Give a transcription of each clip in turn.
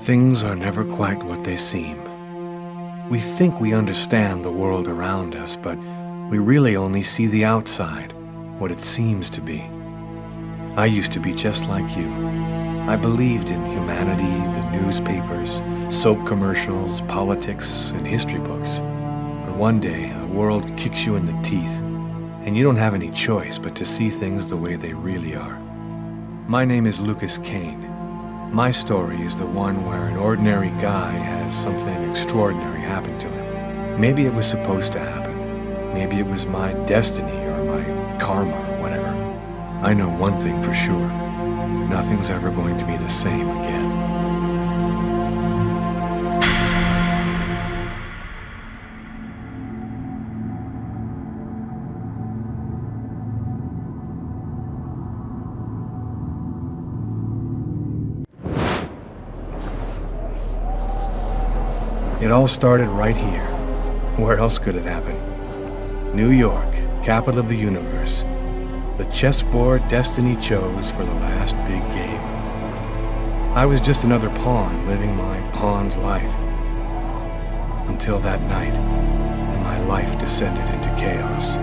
Things are never quite what they seem. We think we understand the world around us, but we really only see the outside, what it seems to be. I used to be just like you. I believed in humanity, the newspapers, soap commercials, politics, and history books. But one day, the world kicks you in the teeth, and you don't have any choice but to see things the way they really are. My name is Lucas Kane. My story is the one where an ordinary guy has something extraordinary happen to him. Maybe it was supposed to happen. Maybe it was my destiny or my karma or whatever. I know one thing for sure. Nothing's ever going to be the same again. It all started right here. Where else could it happen? New York, capital of the universe. The chessboard destiny chose for the last big game. I was just another pawn living my pawn's life. Until that night, and my life descended into chaos.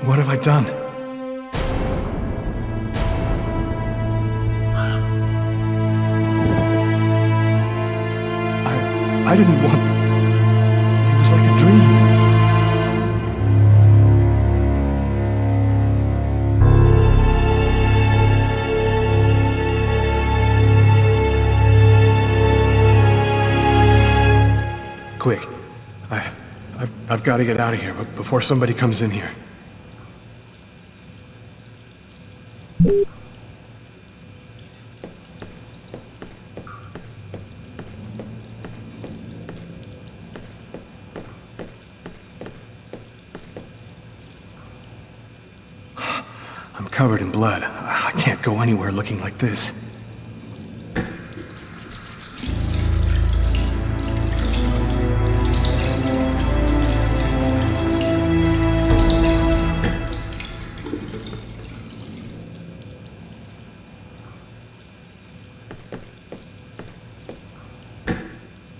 What have I done? I didn't want... It was like a dream. Quick. I've got to get out of here, but before somebody comes in here. I'm covered in blood. I can't go anywhere looking like this.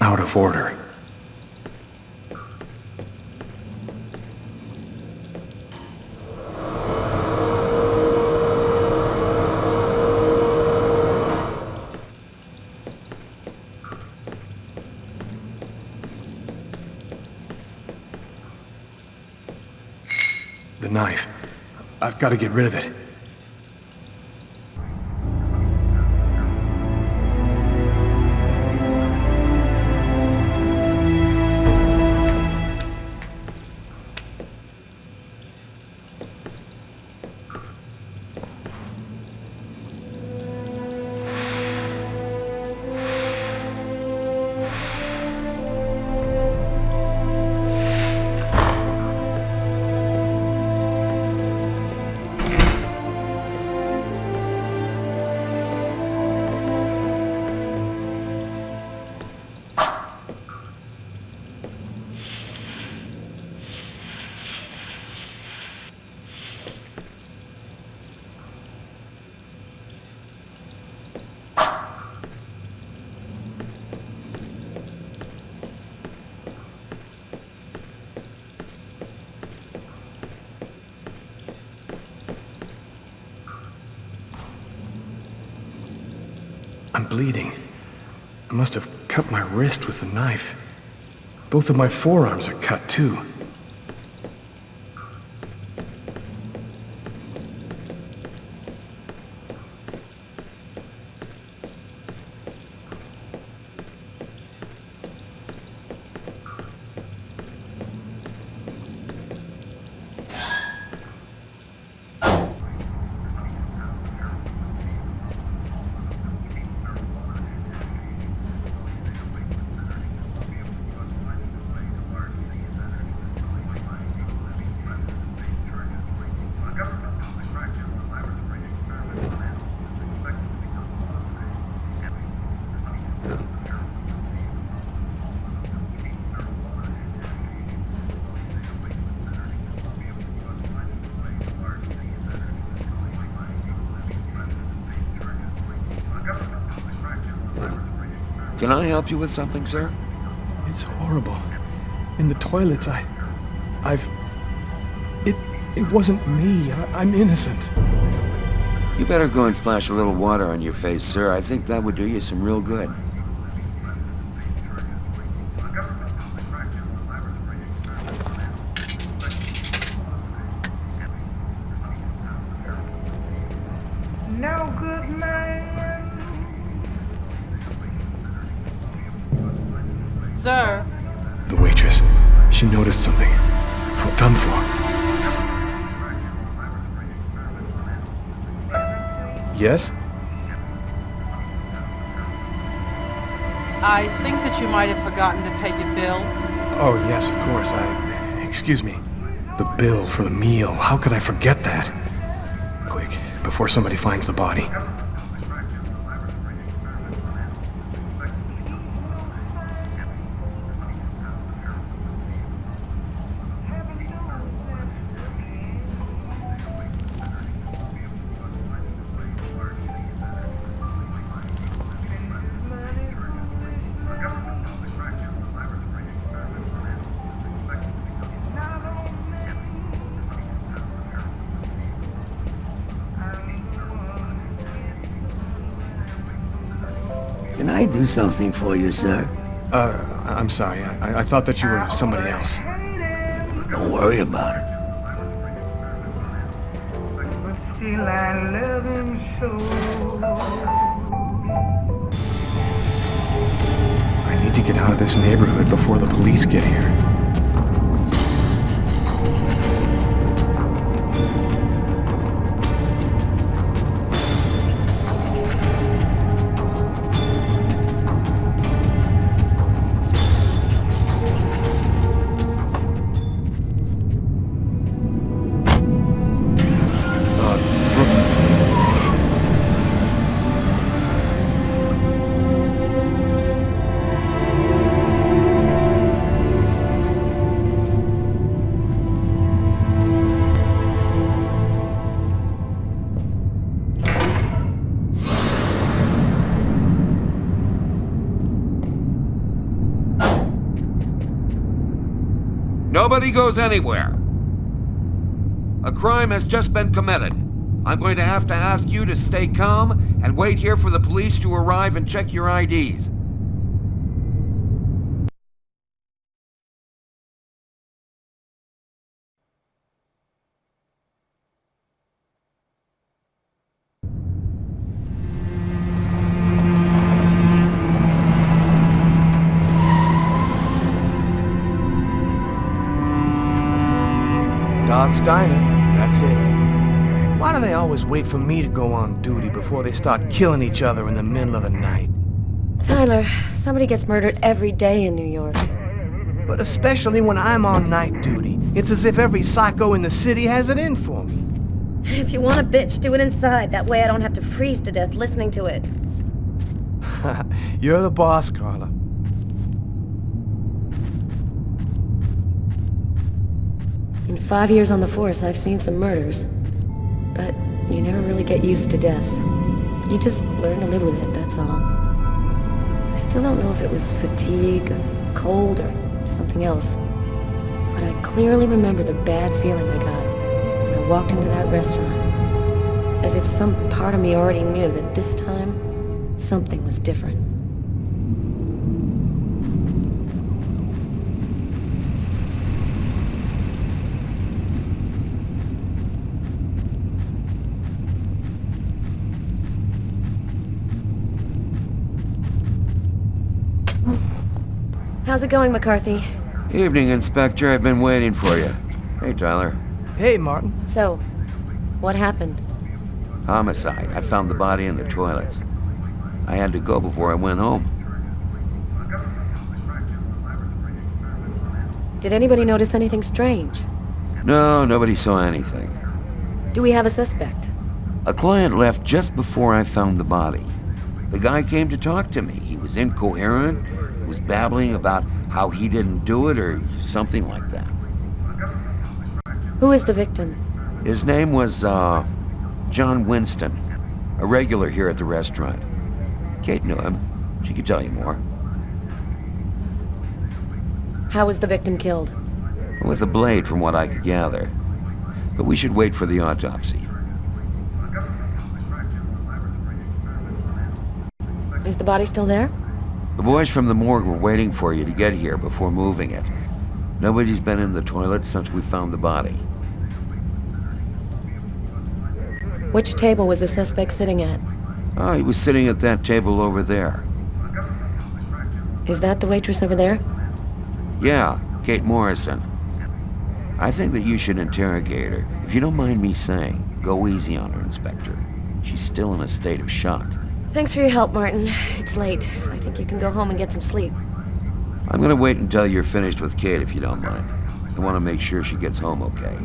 out of order. The knife. I've got to get rid of it. I'm bleeding. I must have cut my wrist with the knife. Both of my forearms are cut, too. Can I help you with something, sir? It's horrible. In the toilets, It wasn't me. I'm innocent. You better go and splash a little water on your face, sir. I think that would do you some real good. No good man. Sir. The waitress. She noticed something. I'm done for. Yes? I think that you might have forgotten to pay your bill. Oh, yes, of course. Excuse me. The bill for the meal. How could I forget that? Quick, before somebody finds the body. Can I do something for you, sir? I'm sorry. I thought that you were somebody else. Don't worry about it. But still I love him so. I need to get out of this neighborhood before the police get here. Nobody goes anywhere. A crime has just been committed. I'm going to have to ask you to stay calm and wait here for the police to arrive and check your IDs. Dog's Diner, that's it. Why do they always wait for me to go on duty before they start killing each other in the middle of the night? Tyler, somebody gets murdered every day in New York. But especially when I'm on night duty. It's as if every psycho in the city has it in for me. If you want a bitch, do it inside. That way I don't have to freeze to death listening to it. You're the boss, Carla. In 5 years on the force, I've seen some murders. But you never really get used to death. You just learn to live with it, that's all. I still don't know if it was fatigue, or cold, or something else. But I clearly remember the bad feeling I got when I walked into that restaurant. As if some part of me already knew that this time, something was different. How's it going, McCarthy? Evening, Inspector. I've been waiting for you. Hey, Tyler. Hey, Martin. So, what happened? Homicide. I found the body in the toilets. I had to go before I went home. Did anybody notice anything strange? No, nobody saw anything. Do we have a suspect? A client left just before I found the body. The guy came to talk to me. He was incoherent, was babbling about how he didn't do it or something like that. Who is the victim? His name was, John Winston, a regular here at the restaurant. Kate knew him. She could tell you more. How was the victim killed? With a blade, from what I could gather. But we should wait for the autopsy. Is the body still there? The boys from the morgue were waiting for you to get here before moving it. Nobody's been in the toilet since we found the body. Which table was the suspect sitting at? Oh, he was sitting at that table over there. Is that the waitress over there? Yeah, Kate Morrison. I think that you should interrogate her. If you don't mind me saying, go easy on her, Inspector. She's still in a state of shock. Thanks for your help, Martin. It's late. I think you can go home and get some sleep. I'm gonna wait until you're finished with Kate, if you don't mind. I want to make sure she gets home okay.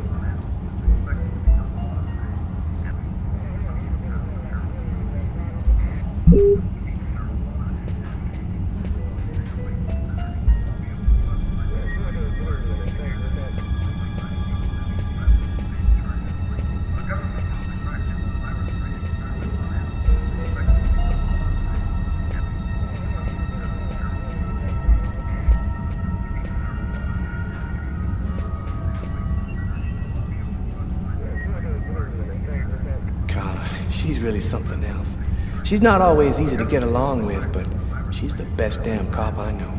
Carla, she's really something else. She's not always easy to get along with, but she's the best damn cop I know.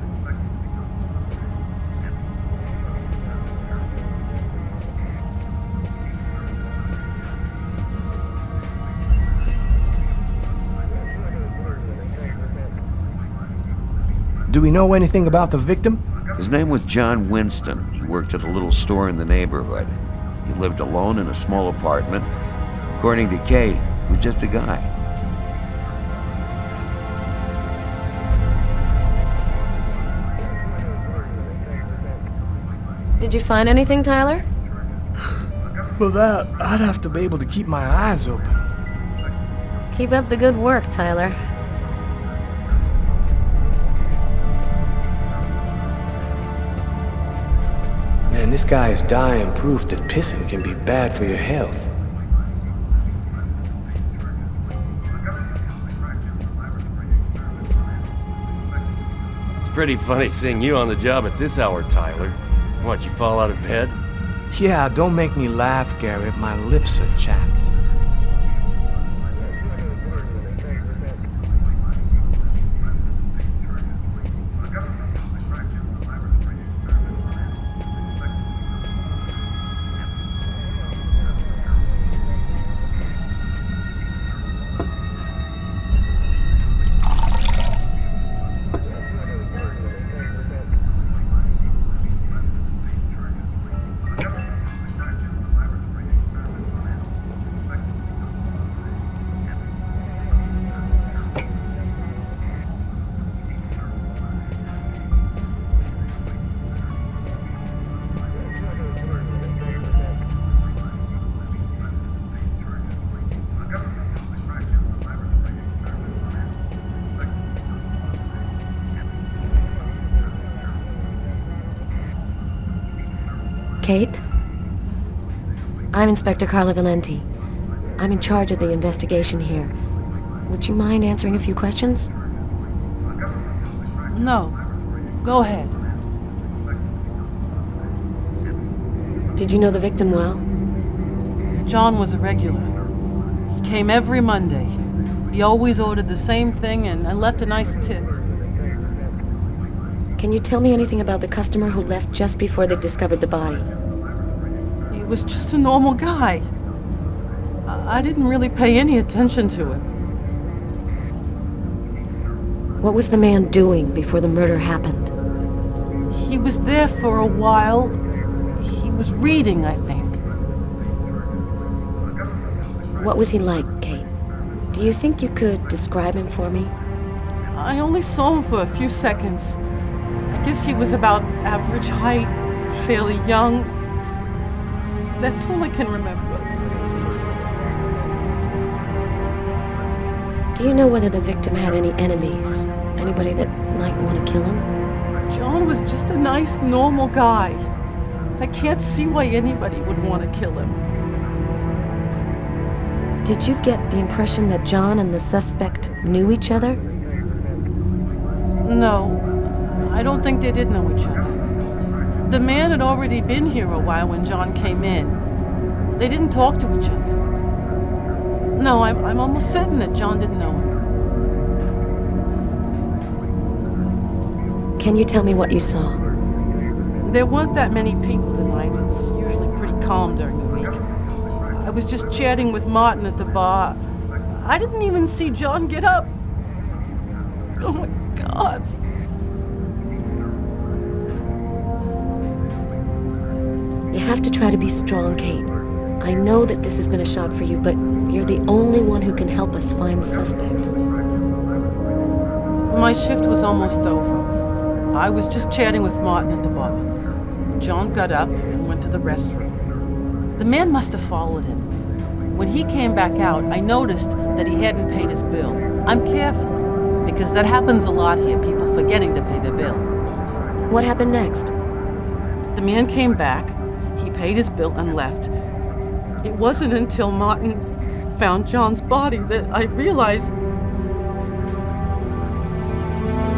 Do we know anything about the victim? His name was John Winston. He worked at a little store in the neighborhood. He lived alone in a small apartment. According to Kate, he was just a guy. Did you find anything, Tyler? For that, I'd have to be able to keep my eyes open. Keep up the good work, Tyler. Man, this guy is dying proof that pissing can be bad for your health. Pretty funny seeing you on the job at this hour, Tyler. What, you fall out of bed? Yeah, don't make me laugh, Garrett. My lips are chapped. Kate? I'm Inspector Carla Valenti. I'm in charge of the investigation here. Would you mind answering a few questions? No. Go ahead. Did you know the victim well? John was a regular. He came every Monday. He always ordered the same thing and left a nice tip. Can you tell me anything about the customer who left just before they discovered the body? He was just a normal guy. I didn't really pay any attention to him. What was the man doing before the murder happened? He was there for a while. He was reading, I think. What was he like, Kate? Do you think you could describe him for me? I only saw him for a few seconds. I guess he was about average height, fairly young. That's all I can remember. Do you know whether the victim had any enemies? Anybody that might want to kill him? John was just a nice, normal guy. I can't see why anybody would want to kill him. Did you get the impression that John and the suspect knew each other? No, I don't think they did know each other. The man had already been here a while when John came in. They didn't talk to each other. No, I'm almost certain that John didn't know him. Can you tell me what you saw? There weren't that many people tonight. It's usually pretty calm during the week. I was just chatting with Martin at the bar. I didn't even see John get up. Oh my God. You have to try to be strong, Kate. I know that this has been a shock for you, but you're the only one who can help us find the suspect. My shift was almost over. I was just chatting with Martin at the bar. John got up and went to the restroom. The man must have followed him. When he came back out, I noticed that he hadn't paid his bill. I'm careful, because that happens a lot here, people forgetting to pay their bill. What happened next? The man came back, he paid his bill and left. It wasn't until Martin found John's body that I realized.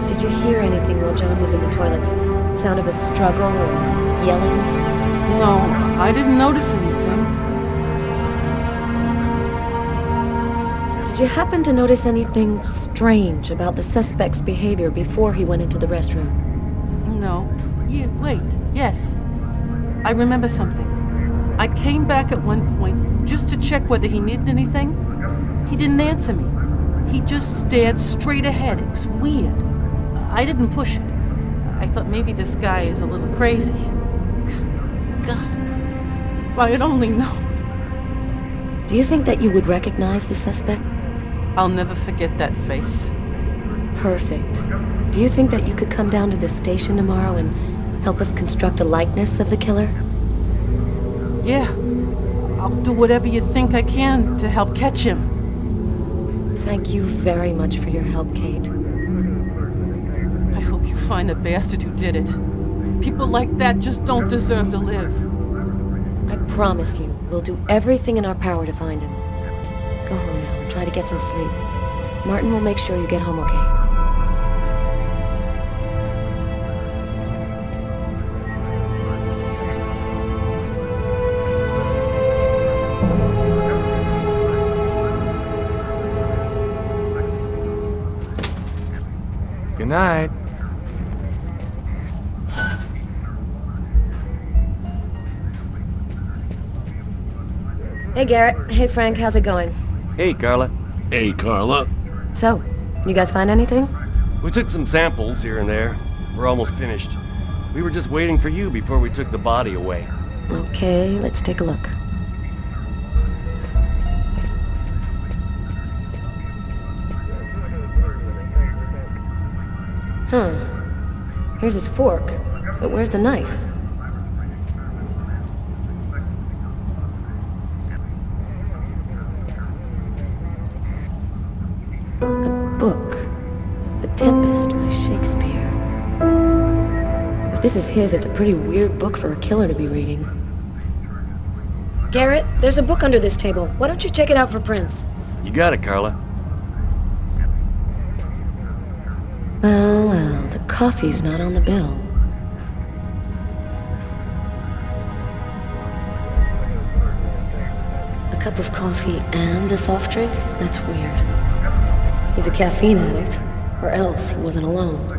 Did you hear anything while John was in the toilets? Sound of a struggle or yelling? No, I didn't notice anything. Did you happen to notice anything strange about the suspect's behavior before he went into the restroom? No. Wait, yes. I remember something. I came back at one point just to check whether he needed anything. He didn't answer me. He just stared straight ahead. It was weird. I didn't push it. I thought maybe this guy is a little crazy. God, if I had only known. Do you think that you would recognize the suspect? I'll never forget that face. Perfect. Do you think that you could come down to the station tomorrow and help us construct a likeness of the killer? Yeah. I'll do whatever you think I can to help catch him. Thank you very much for your help, Kate. I hope you find the bastard who did it. People like that just don't deserve to live. I promise you, we'll do everything in our power to find him. Go home now and try to get some sleep. Martin will make sure you get home okay. night. Hey, Garrett. Hey, Frank. How's it going? Hey, Carla. Hey, Carla. So, you guys find anything? We took some samples here and there. We're almost finished. We were just waiting for you before we took the body away. Okay, let's take a look. Huh. Here's his fork. But where's the knife? A book. The Tempest by Shakespeare. If this is his, it's a pretty weird book for a killer to be reading. Garrett, there's a book under this table. Why don't you check it out for prints? You got it, Carla. Well, the coffee's not on the bill. A cup of coffee and a soft drink? That's weird. He's a caffeine addict, or else he wasn't alone.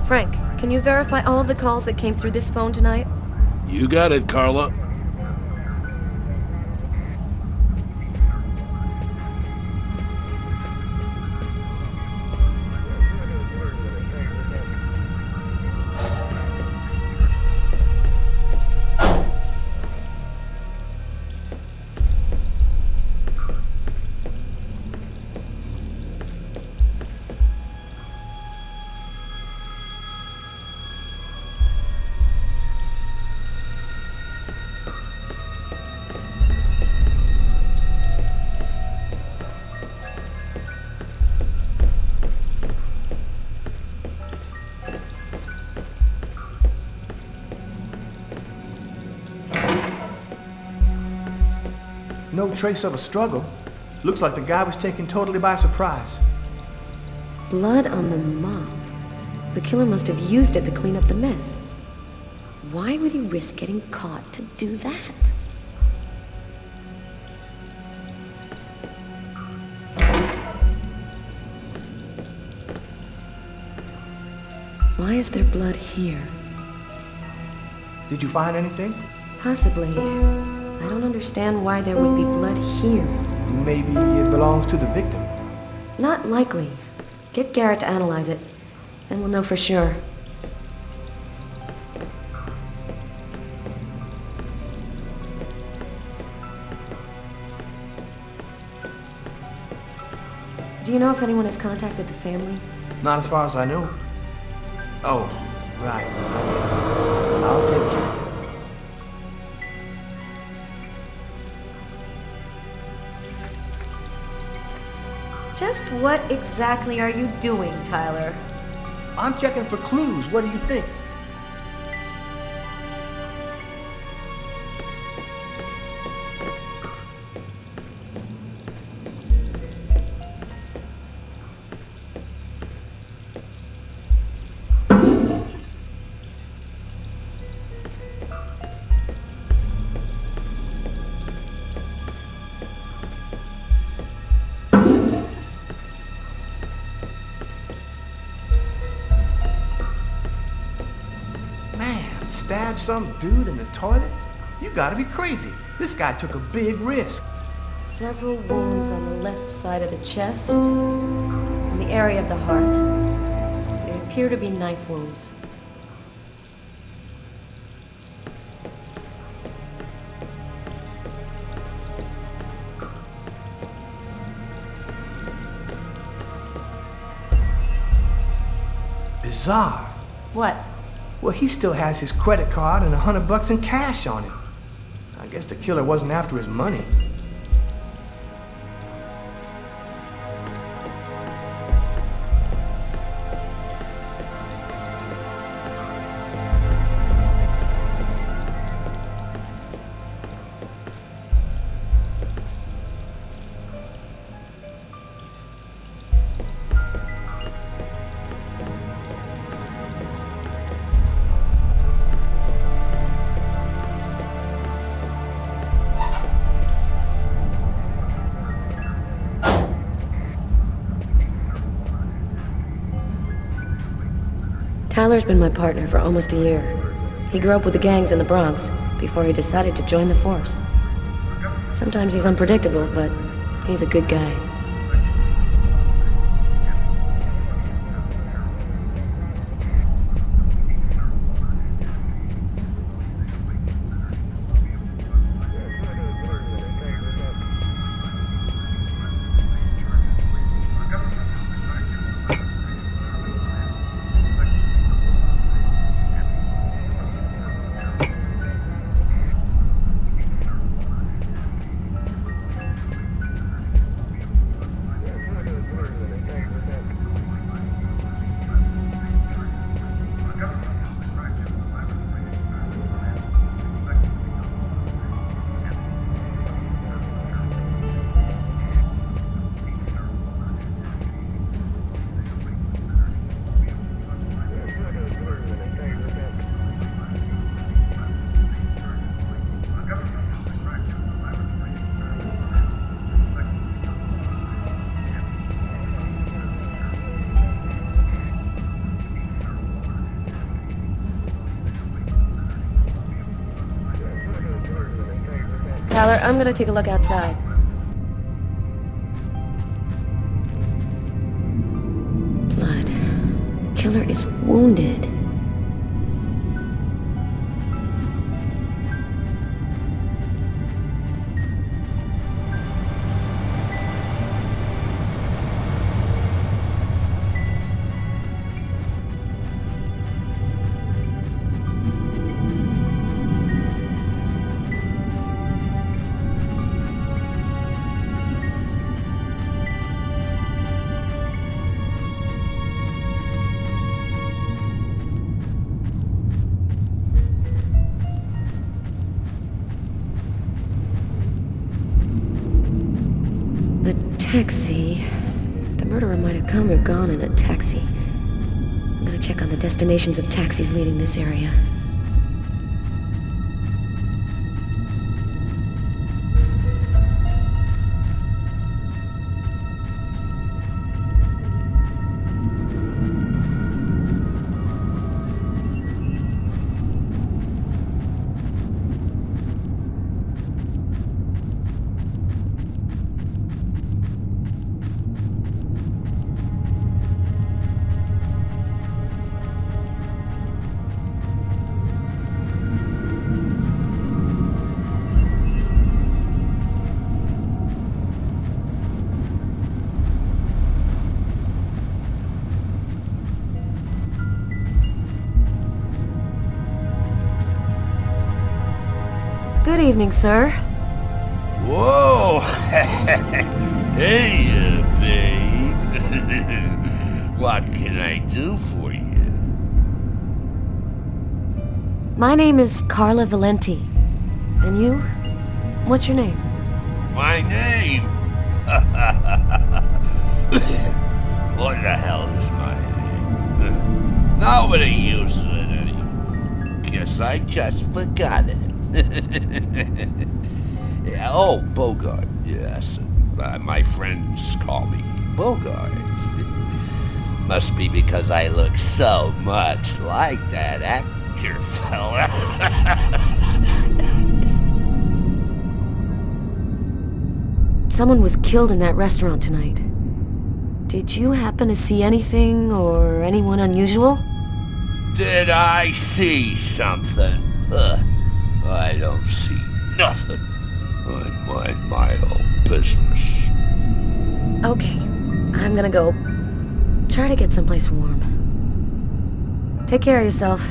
Frank, can you verify all of the calls that came through this phone tonight? You got it, Carla. No trace of a struggle. Looks like the guy was taken totally by surprise. Blood on the mop. The killer must have used it to clean up the mess. Why would he risk getting caught to do that? Why is there blood here? Did you find anything? Possibly. I don't understand why there would be blood here. Maybe it belongs to the victim. Not likely. Get Garrett to analyze it, then we'll know for sure. Do you know if anyone has contacted the family? Not as far as I know. Oh, right. I get it. I'll take care of it. Just what exactly are you doing, Tyler? I'm checking for clues. What do you think? Stab some dude in the toilets? You gotta be crazy. This guy took a big risk. Several wounds on the left side of the chest and the area of the heart. They appear to be knife wounds. Bizarre. What? Well, he still has his credit card and $100 in cash on him. I guess the killer wasn't after his money. Tyler's been my partner for almost a year. He grew up with the gangs in the Bronx before he decided to join the force. Sometimes he's unpredictable, but he's a good guy. Tyler, I'm gonna take a look outside. Blood. Killer is wounded. Taxi. The murderer might have come or gone in a taxi. I'm gonna check on the destinations of taxis leaving this area. Good evening, sir. Whoa! Hey, babe. What can I do for you? My name is Carla Valenti. And you? What's your name? My name? What the hell is my name? Nobody uses it anymore. Guess I just forgot it. Oh, Bogart, yes. My friends call me Bogart. Must be because I look so much like that actor fella. Someone was killed in that restaurant tonight. Did you happen to see anything or anyone unusual? Did I see something? I don't see nothing. I mind my own business. Okay, I'm gonna go. Try to get someplace warm. Take care of yourself.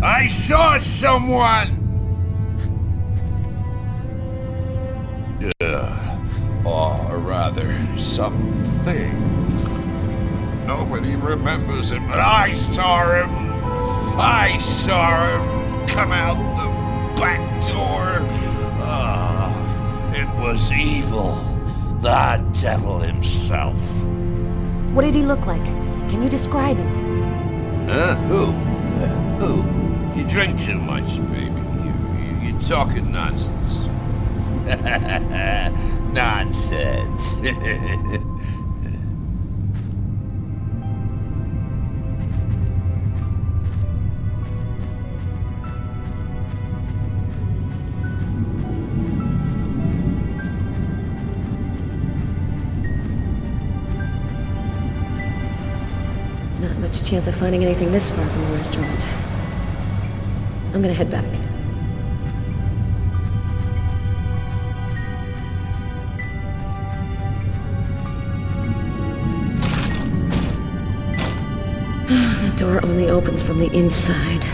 I saw someone! Or rather, something. Nobody remembers it, but I saw him! I saw him come out the back door. It was evil. The devil himself. What did he look like? Can you describe him? Huh? Who? Who? You drink too much, baby. You're talking nonsense. Nonsense. much chance of finding anything this far from the restaurant. I'm gonna head back. The door only opens from the inside.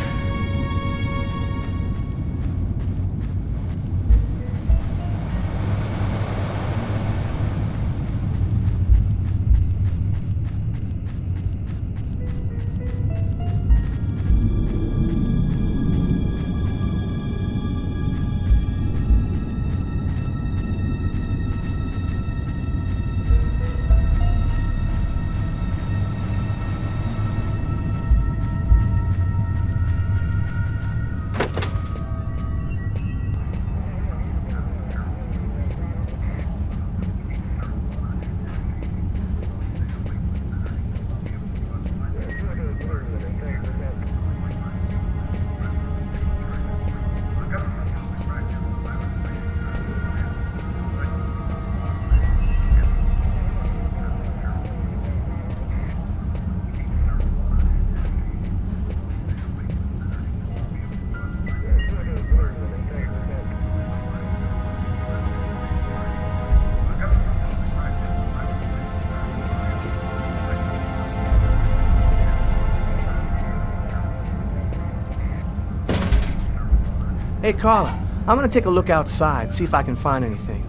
Hey, Carla, I'm gonna take a look outside, see if I can find anything.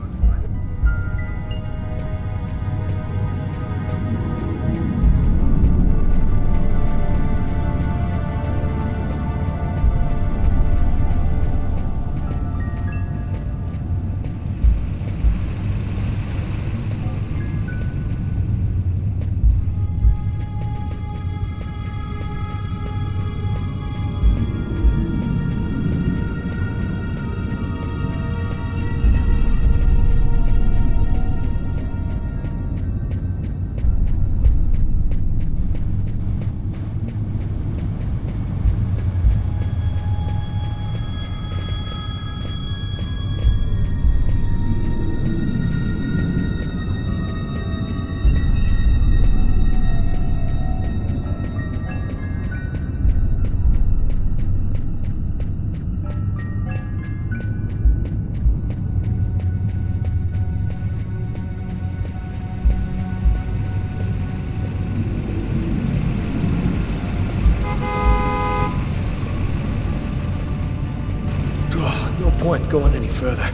No point going any further.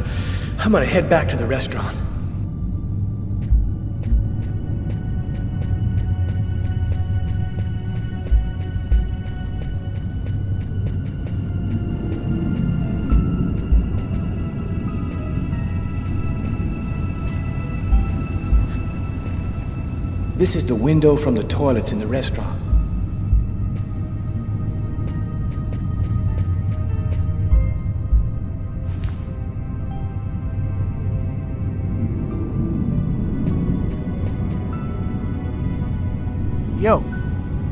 I'm gonna head back to the restaurant. This is the window from the toilets in the restaurant. Yo.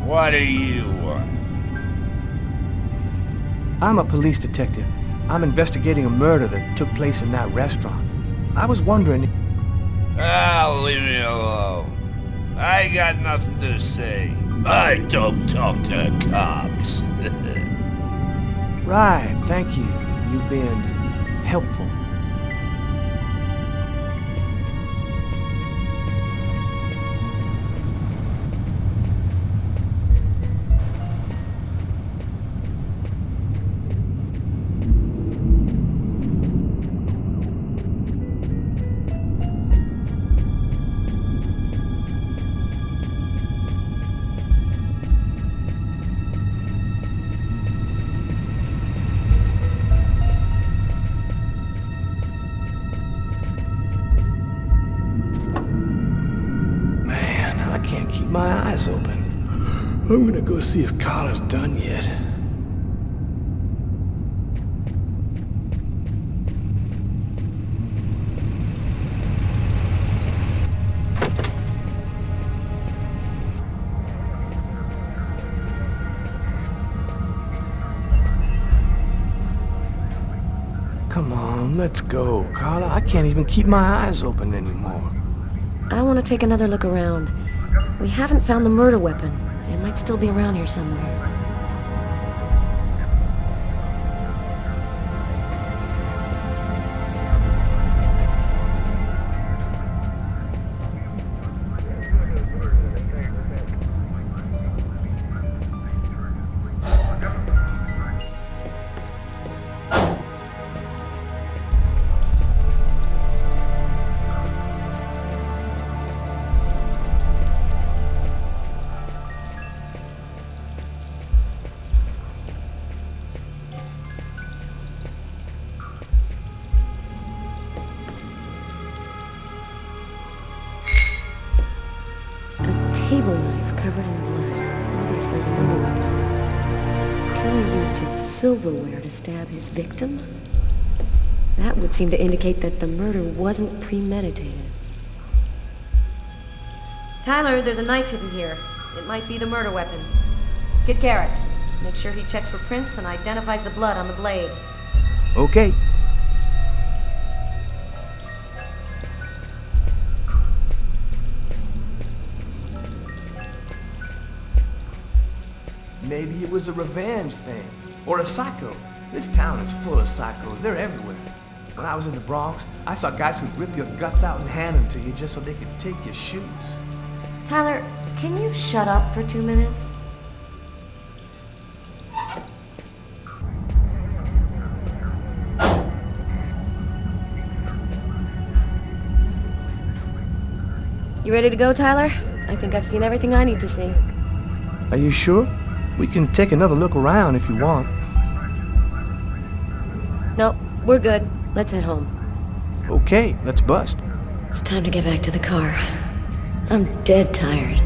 What do you want? I'm a police detective. I'm investigating a murder that took place in that restaurant. I was wondering... Ah, leave me alone. I got nothing to say. I don't talk to cops. Right, thank you. You've been helpful. My eyes open. I'm gonna go see if Carla's done yet. Come on, let's go, Carla. I can't even keep my eyes open anymore. I want to take another look around. We haven't found the murder weapon. It might still be around here somewhere. Table knife covered in blood. Obviously the murder weapon. Killer used his silverware to stab his victim? That would seem to indicate that the murder wasn't premeditated. Tyler, there's a knife hidden here. It might be the murder weapon. Get Garrett. Make sure he checks for prints and identifies the blood on the blade. Okay. Maybe it was a revenge thing, or a psycho. This town is full of psychos. They're everywhere. When I was in the Bronx, I saw guys who'd rip your guts out and hand them to you just so they could take your shoes. Tyler, can you shut up for 2 minutes? You ready to go, Tyler? I think I've seen everything I need to see. Are you sure? We can take another look around if you want. No, we're good. Let's head home. Okay, let's bust. It's time to get back to the car. I'm dead tired.